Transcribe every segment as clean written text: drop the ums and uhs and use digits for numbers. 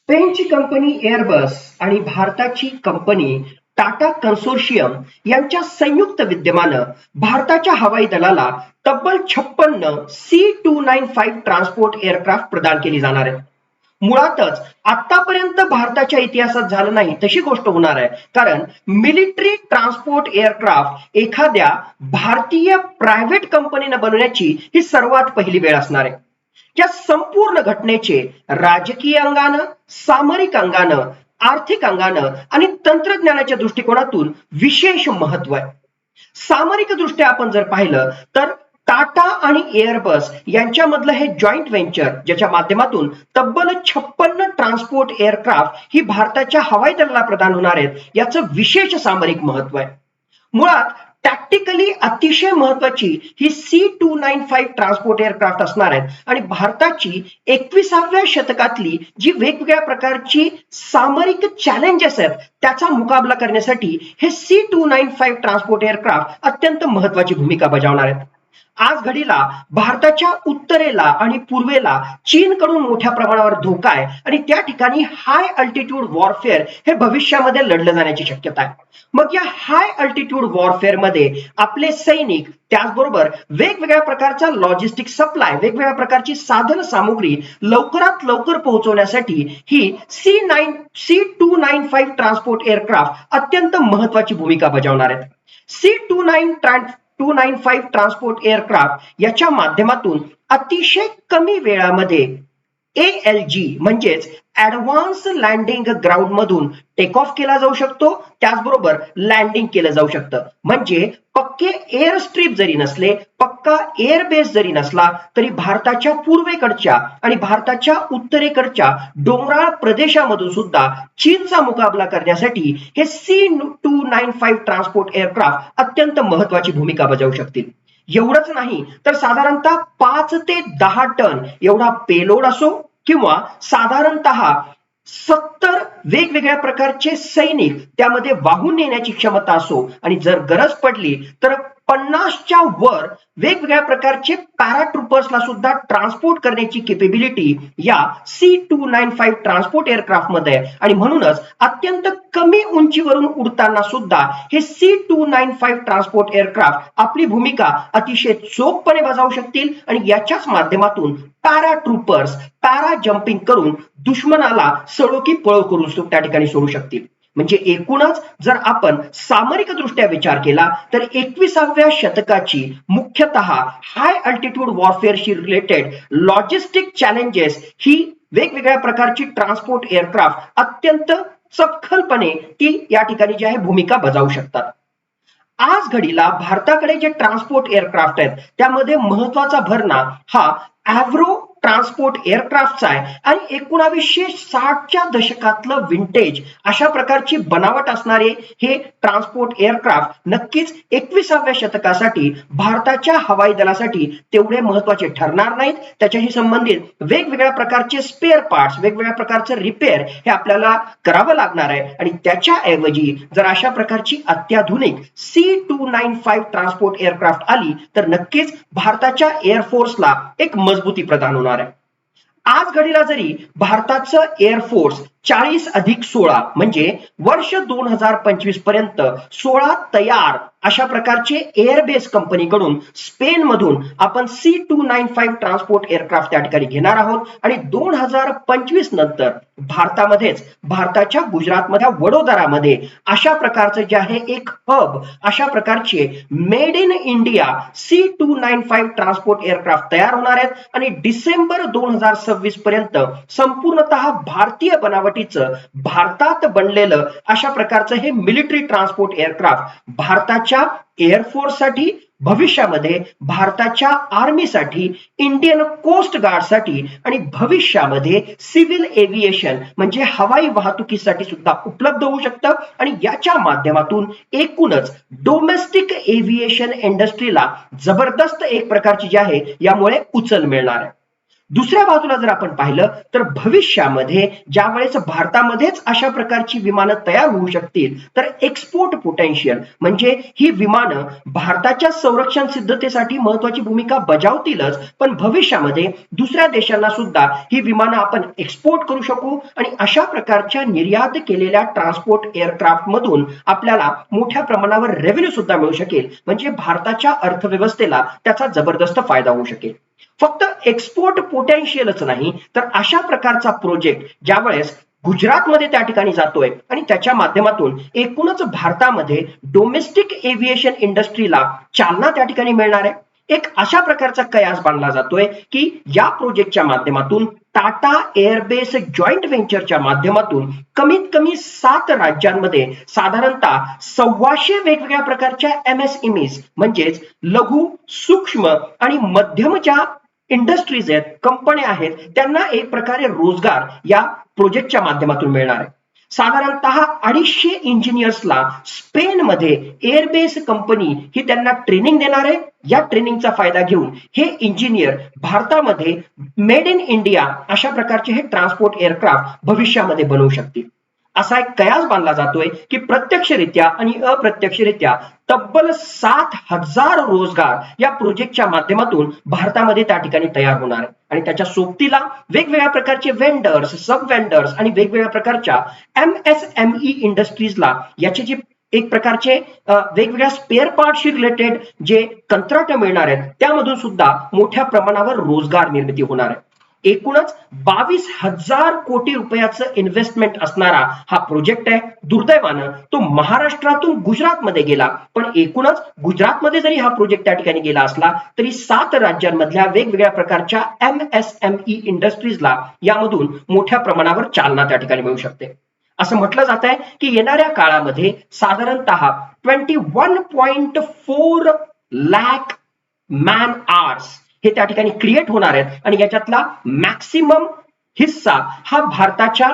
स्पेनची company Airbus आणि भारताची company Tata कन्सोर्शियम यांच्या संयुक्त विद्यमानं भारताच्या हवाई दलाला तब्बल 56 C-295 ट्रान्सपोर्ट एअरक्राफ्ट प्रदान केली जाणार आहे. मुळातच आतापर्यंत भारताच्या इतिहासात झालं नाही तशी गोष्ट होणार आहे, कारण मिलिटरी ट्रान्सपोर्ट एअरक्राफ्ट एखाद्या भारतीय प्रायव्हेट कंपनीनं बनवण्याची ही सर्वात पहिली वेळ असणार आहे. या संपूर्ण घटनेचे राजकीय अंगानं, सामरिक अंगानं, आर्थिक अंगानं आणि तंत्रज्ञानाच्या दृष्टिकोनातून विशेष महत्व आहे. सामरिक दृष्ट्या आपण जर पाहिलं तर टाटा आणि एअरबस यांच्यामधलं हे जॉईंट व्हेंचर, ज्याच्या माध्यमातून तब्बल 56 ट्रान्सपोर्ट एअरक्राफ्ट ही भारताच्या हवाई दलाला प्रदान होणार आहेत, याचं विशेष सामरिक महत्व आहे. मुळात टॅक्टिकली अतिशय महत्वाची ही C-295 ट्रान्सपोर्ट एअरक्राफ्ट असणार आहेत आणि भारताची 21व्या शतकातली जी वेगवेगळ्या प्रकारची सामरिक चॅलेंजेस आहेत त्याचा मुकाबला करण्यासाठी हे C-295 ट्रान्सपोर्ट एअरक्राफ्ट अत्यंत महत्वाची भूमिका बजावणार आहेत. आज घडीला भारताच्या उत्तरेला आणि पूर्वेला चीनकडून मोठ्या प्रमाणावर धोका आहे आणि त्या ठिकाणी हाय अल्टिट्यूड वॉरफेअर हे भविष्यामध्ये लढलं जाण्याची शक्यता आहे. मग या हाय अल्टिट्यूड वॉरफेअर मध्ये आपले सैनिक, त्याचबरोबर वेगवेगळ्या प्रकारचा लॉजिस्टिक सप्लाय, वेगवेगळ्या प्रकारची साधन सामुग्री लवकरात लवकर पोहोचवण्यासाठी ही C-295 ट्रान्सपोर्ट एअरक्राफ्ट अत्यंत महत्वाची भूमिका बजावणार आहेत. C-295 ट्रान्सपोर्ट एअरक्राफ्ट याच्या माध्यमातून अतिशय कमी वेळामध्ये ALG म्हणजेच ऍडव्हान्स लँडिंग ग्राउंड मधून टेक ऑफ केला जाऊ शकतो, त्याचबरोबर लँडिंग केलं जाऊ शकतं. म्हणजे पक्के एअर स्ट्रीप जरी नसले, पक्का एअर बेस जरी नसला, तरी भारताच्या पूर्वेकडच्या आणि भारताच्या उत्तरेकडच्या डोंगराळ प्रदेशामधून सुद्धा चीनचा मुकाबला करण्यासाठी हे C-295 ट्रान्सपोर्ट एअरक्राफ्ट अत्यंत महत्वाची भूमिका बजावू शकतील. एवढंच नाही तर साधारणतः 5 ते 10 टन एवढा पेलोड असो किंवा साधारणतः 70 वेगवेगळ्या प्रकारचे सैनिक त्यामध्ये वाहून नेण्याची क्षमता असो आणि जर गरज पडली तर 50च्या वर वेगवेगळ्या प्रकारचे पॅराट्रुपर्सला सुद्धा ट्रान्सपोर्ट करण्याची केपेबिलिटी या C-295 ट्रान्सपोर्ट एअरक्राफ्ट मध्ये आहे. आणि म्हणूनच अत्यंत कमी उंचीवरून उडताना सुद्धा हे C-295 ट्रान्सपोर्ट एअरक्राफ्ट आपली भूमिका अतिशय चोखपणे बजावू शकतील आणि याच्याच माध्यमातून पॅराट्रुपर्स पॅरा जम्पिंग करून दुश्मनाला सळो की पळो करून त्या ठिकाणी सोडू शकतील. म्हणजे एकूणच जर आपण सामरिक दृष्ट्या विचार केला तर 21व्या शतकाची मुख्यतः हाय अल्टिट्यूड वॉरफेअरशी रिलेटेड लॉजिस्टिक चॅलेंजेस ही वेगवेगळ्या प्रकारची ट्रान्सपोर्ट एअरक्राफ्ट अत्यंत सखलपणे ती या ठिकाणी जी आहे भूमिका बजावू शकतात. आज घडीला भारताकडे जे ट्रान्सपोर्ट एअरक्राफ्ट आहेत त्यामध्ये महत्वाचा भरणा हा ॲव्रो ट्रान्सपोर्ट एअरक्राफ्टचा आहे आणि 1960च्या दशकातलं विंटेज अशा प्रकारची बनावट असणारे हे ट्रान्सपोर्ट एअरक्राफ्ट नक्कीच 21व्या शतकासाठी भारताच्या हवाई दलासाठी तेवढे महत्वाचे ठरणार नाहीत. त्याच्याशी संबंधित वेगवेगळ्या प्रकारचे स्पेअर पार्ट्स, वेगवेगळ्या प्रकारचे रिपेअर हे आपल्याला करावं लागणार आहे आणि त्याच्या ऐवजी जर अशा प्रकारची अत्याधुनिक C-295 ट्रान्सपोर्ट एअरक्राफ्ट आली तर नक्कीच भारताच्या एअरफोर्सला एक मजबूती प्रदान होणार आहे. आज घडीला जरी भारताचं एअरफोर्स 40+16 म्हणजे वर्ष 2025 पर्यंत 16 तयार अशा प्रकारचे एअरबेस कंपनीकडून स्पेन मधून आपण C-295 ट्रान्सपोर्ट एअरक्राफ्ट त्या ठिकाणी घेणार आहोत आणि 2025 नंतर भारतामध्येच, भारताच्या गुजरातमधल्या वडोदरामध्ये अशा प्रकारचं जे आहे एक हब, अशा प्रकारचे made in India C-295 transport aircraft तयार होणार आहेत आणि डिसेंबर 2026 पर्यंत संपूर्णतः भारतीय बनावटीचं, भारतात बनलेलं अशा प्रकारचं हे मिलिटरी ट्रान्सपोर्ट एअरक्राफ्ट भारताच्या एअरफोर्ससाठी, भविष्यामध्ये भारताच्या आर्मीसाठी, इंडियन कोस्ट गार्डसाठी आणि भविष्यामध्ये सिव्हिल एव्हिएशन म्हणजे हवाई वाहतुकीसाठी सुद्धा उपलब्ध होऊ शकतं आणि याच्या माध्यमातून एकूणच डोमेस्टिक एव्हिएशन इंडस्ट्रीला जबरदस्त एक प्रकारची जी आहे यामुळे उचल मिळणार आहे. दुसऱ्या बाजूला जर आपण पाहिलं तर भविष्यामध्ये ज्यावेळेस भारतामध्येच अशा प्रकारची विमानं तयार होऊ शकतील तर एक्सपोर्ट पोटेन्शियल म्हणजे ही विमानं भारताच्या संरक्षण सिद्धतेसाठी महत्वाची भूमिका बजावतीलच, पण भविष्यामध्ये दुसऱ्या देशांना सुद्धा ही विमानं आपण एक्सपोर्ट करू शकू आणि अशा प्रकारच्या निर्यात केलेल्या ट्रान्सपोर्ट एअरक्राफ्ट मधून आपल्याला मोठ्या प्रमाणावर रेव्हेन्यू सुद्धा मिळू शकेल, म्हणजे भारताच्या अर्थव्यवस्थेला त्याचा जबरदस्त फायदा होऊ शकेल. फक्त एक्सपोर्ट पोटेन्शियलच नाही तर अशा प्रकारचा प्रोजेक्ट ज्यावेळेस गुजरातमध्ये त्या ठिकाणी जातोय आणि त्याच्या माध्यमातून एकूणच भारतामध्ये डोमेस्टिक एव्हिएशन इंडस्ट्रीला चालना त्या ठिकाणी मिळणार आहे. एक अशा प्रकारचा कयास बांधला जातोय की या प्रोजेक्टच्या माध्यमातून टाटा एअरबेस जॉईंट व्हेंचरच्या माध्यमातून कमीत कमी 7 राज्यांमध्ये साधारणतः 1,200 वेगवेगळ्या प्रकारच्या MSMEs म्हणजेच लघु, सूक्ष्म आणि मध्यम ज्या इंडस्ट्रीज आहेत, कंपन्या आहेत, त्यांना एक प्रकारे रोजगार या प्रोजेक्टच्या माध्यमातून मिळणार आहे. साधारणतः 250 इंजिनियर्सला स्पेनमध्ये एअरबेस कंपनी ही त्यांना ट्रेनिंग देणार आहे. या ट्रेनिंगचा फायदा घेऊन हे इंजिनियर भारतामध्ये मेड इन इंडिया अशा प्रकारचे हे ट्रान्सपोर्ट एअरक्राफ्ट भविष्यामध्ये बनवू शकतील. असा एक कयास बांधला जातोय की प्रत्यक्षरित्या आणि अप्रत्यक्षरित्या तब्बल 7,000 रोजगार या प्रोजेक्टच्या माध्यमातून भारतामध्ये त्या ठिकाणी तयार होणार आहे आणि त्याच्या सोबतीला वेगवेगळ्या प्रकारचे वेंडर्स, सब वेंडर्स आणि वेगवेगळ्या प्रकारच्या MSME इंडस्ट्रीजला याचे जे एक प्रकारचे वेगवेगळ्या स्पेअर पार्टशी रिलेटेड जे कंत्राट मिळणार आहेत त्यामधून सुद्धा मोठ्या प्रमाणावर रोजगार निर्मिती होणार आहे. एकूणच 22,000 कोटी रुपयाचं इन्व्हेस्टमेंट असणारा हा प्रोजेक्ट आहे. दुर्दैवानं तो महाराष्ट्रातून गुजरातमध्ये गेला, पण एकूणच गुजरातमध्ये जरी हा प्रोजेक्ट त्या ठिकाणी गेला असला तरी 7 राज्यांमधल्या वेगवेगळ्या प्रकारच्या MSME इंडस्ट्रीजला यामधून मोठ्या प्रमाणावर चालना त्या ठिकाणी मिळू शकते. असं म्हटलं जात आहे की येणाऱ्या काळामध्ये साधारणतः 21.4 लाख मॅन आवर्स हे त्या ठिकाणी क्रिएट होणार आहेत आणि याच्यातला मॅक्सिमम हिस्सा हा भारताच्या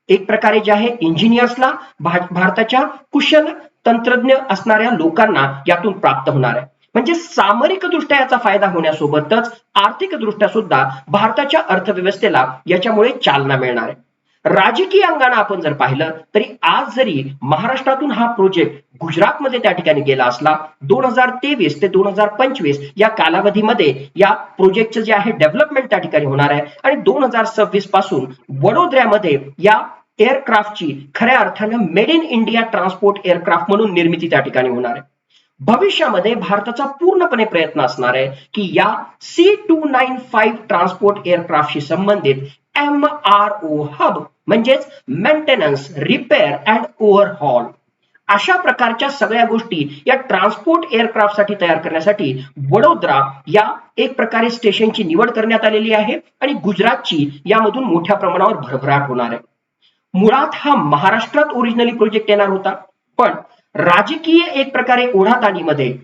एक प्रकारे जे आहे इंजिनियर्सला, भारताच्या कुशल तंत्रज्ञ असणाऱ्या लोकांना यातून प्राप्त होणार आहे. म्हणजे सामरिक दृष्ट्या याचा फायदा होण्यासोबतच आर्थिक दृष्ट्या सुद्धा भारताच्या अर्थव्यवस्थेला याच्यामुळे चालना मिळणार आहे. राजकीय अंगाने आपण जर पाहिलं तरी आज जरी महाराष्ट्रातून हा प्रोजेक्ट गुजरातमध्ये त्या ठिकाणी गेला असला 2023 ते 2025 या कालावधीमध्ये या प्रोजेक्टचं जे आहे डेव्हलपमेंट त्या ठिकाणी होणार आहे आणि 2026 पासून वडोदऱ्यामध्ये या एअरक्राफ्टची खऱ्या अर्थानं made in India transport aircraft म्हणून निर्मिती त्या ठिकाणी होणार आहे. भविष्यामध्ये भारताचा पूर्णपणे प्रयत्न असणार आहे की या C295 ट्रान्सपोर्ट एअरक्राफ्टशी संबंधित MRO हब म्हणजेच मेंटेनन्स, रिपेअर अँड ओव्हरहॉल अशा प्रकारच्या सगळ्या गोष्टी या ट्रान्सपोर्ट एअरक्राफ्टसाठी तयार करण्यासाठी वडोदरा या एक प्रकारे स्टेशनची निवड करण्यात आलेली आहे आणि गुजरातची यामधून मोठ्या प्रमाणावर भरभराट होणार आहे. मुळात हा महाराष्ट्रात ओरिजिनली प्रोजेक्ट येणार होता, पण राजकीय एक प्रकारे ओढाताणीमध्ये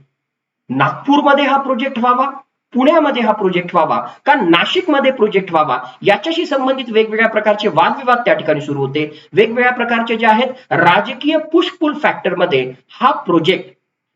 नागपूरमध्ये हा प्रोजेक्ट व्हावा, पुण्यामध्ये हा प्रोजेक्ट व्हावा का नाशिकमध्ये प्रोजेक्ट व्हावा याच्याशी संबंधित वेगवेगळ्या प्रकारचे वादविवाद त्या ठिकाणी सुरू होते. वेगवेगळ्या प्रकारचे जे आहेत राजकीय पुश पुल फॅक्टर मध्ये हा प्रोजेक्ट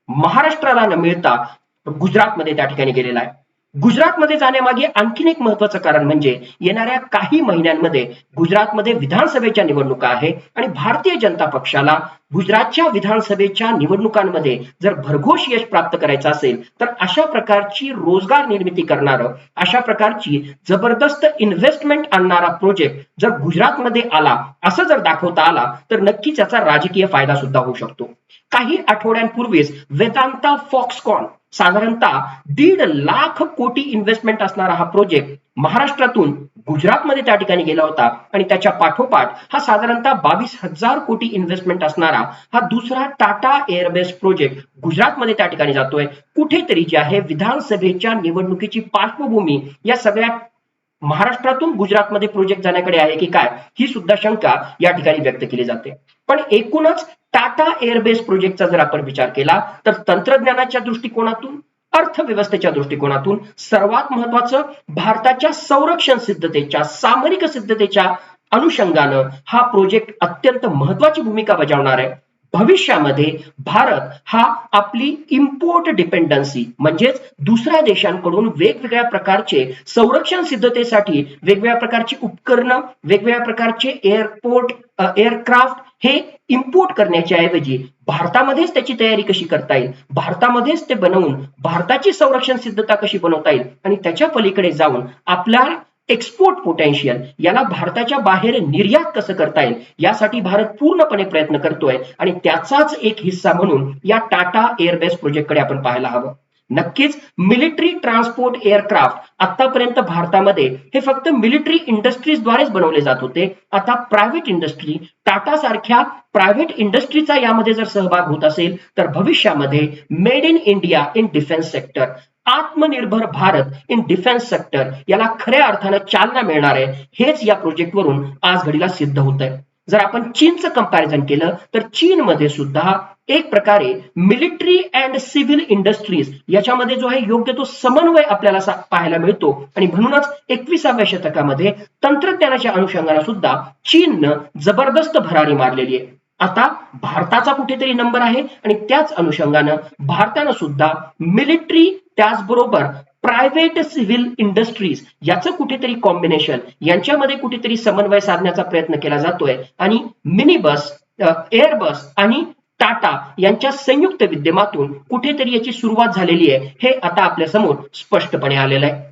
महाराष्ट्राला न मिळता गुजरातमध्ये त्या ठिकाणी गेलेला आहे. गुजरातमध्ये जाण्यामागे आणखीन एक महत्वाचं कारण म्हणजे येणाऱ्या काही महिन्यांमध्ये गुजरातमध्ये विधानसभेच्या निवडणुका आहे आणि भारतीय जनता पक्षाला गुजरातच्या विधानसभेच्या निवडणुकांमध्ये जर भरघोष यश प्राप्त करायचं असेल तर अशा प्रकारची रोजगार निर्मिती करणारं, अशा प्रकारची जबरदस्त इन्व्हेस्टमेंट आणणारा प्रोजेक्ट जर गुजरातमध्ये आला असं जर दाखवता आला तर नक्कीच याचा राजकीय फायदा सुद्धा होऊ शकतो. काही आठवड्यांपूर्वीच वेदांता फॉक्सकॉन साधारणतः 1.5 लाख कोटी इन्व्हेस्टमेंट असणारा हा प्रोजेक्ट महाराष्ट्रातून गुजरातमध्ये त्या ठिकाणी गेला होता आणि त्याच्या पाठोपाठ हा साधारणतः 22,000 कोटी इन्व्हेस्टमेंट असणारा हा दुसरा टाटा एअरबेस प्रोजेक्ट गुजरातमध्ये त्या ठिकाणी जातोय. कुठेतरी जे आहे विधानसभेच्या निवडणुकीची पार्श्वभूमी या सगळ्या महाराष्ट्रातून गुजरातमध्ये प्रोजेक्ट जाण्याकडे आहे की काय ही सुद्धा शंका या ठिकाणी व्यक्त केली जाते. पण एकूणच टाटा एअरबेस प्रोजेक्टचा जर आपण विचार केला तर तंत्रज्ञानाच्या दृष्टिकोनातून, अर्थव्यवस्थेच्या दृष्टिकोनातून सर्वात महत्वाचं भारताच्या संरक्षण सिद्धतेच्या, सामरिक सिद्धतेच्या अनुषंगानं हा प्रोजेक्ट अत्यंत महत्वाची भूमिका बजावणार आहे. भविष्यामध्ये भारत हा आपली इम्पोर्ट डिपेंडन्सी म्हणजेच दुसऱ्या देशांकडून वेगवेगळ्या प्रकारचे संरक्षण सिद्धतेसाठी वेगवेगळ्या प्रकारची उपकरणं, वेगवेगळ्या प्रकारचे एअरक्राफ्ट हे इम्पोर्ट करण्याच्या ऐवजी भारतामध्येच त्याची तयारी कशी करता येईल, भारतामध्येच ते बनवून भारताची संरक्षण सिद्धता कशी बनवता येईल आणि त्याच्या पलीकडे जाऊन आपला एक्सपोर्ट पोटेन्शियल याला भारताच्या बाहेर निर्यात कसं करता येईल यासाठी भारत पूर्णपणे प्रयत्न करतोय आणि त्याचाच एक हिस्सा म्हणून या टाटा एअरबेस प्रोजेक्टकडे आपण पाहायला हवं. नक्कीच मिलिटरी ट्रान्सपोर्ट एअरक्राफ्ट आतापर्यंत भारतामध्ये हे फक्त मिलिटरी इंडस्ट्रीजद्वारेच बनवले जात होते. आता प्रायव्हेट इंडस्ट्री, टाटा सारख्या प्रायव्हेट इंडस्ट्रीचा यामध्ये जर सहभाग होत असेल तर भविष्यामध्ये made in India in defence sector, आत्मनिर्भर भारत इन डिफेन्स सेक्टर याला खऱ्या अर्थानं चालना मिळणार आहे. हेच या प्रोजेक्टवरून आज घडीला सिद्ध होत आहे. जर आपण चीनचं कंपॅरिझन केलं तर चीनमध्ये सुद्धा एक प्रकारे मिलिटरी अँड सिव्हिल इंडस्ट्रीज याच्यामध्ये जो आहे योग्य तो समन्वय आपल्याला पाहायला मिळतो आणि म्हणूनच 21व्या शतकामध्ये तंत्रज्ञानाच्या अनुषंगाने सुद्धा चीननं जबरदस्त भरारी मारलेली आहे. आता भारताचा कुठेतरी नंबर आहे आणि त्याच अनुषंगानं भारतानं सुद्धा मिलिटरी त्याचबरोबर प्रायव्हेट सिव्हिल इंडस्ट्रीज याचं कुठेतरी कॉम्बिनेशन यांच्यामध्ये कुठेतरी समन्वय साधण्याचा प्रयत्न केला जातोय आणि मिनी बस, एअरबस आणि टाटा यांच्या संयुक्त विद्यमातून कुठेतरी याची सुरुवात झालेली आहे हे आता आपल्या समोर स्पष्टपणे आलेलं आहे.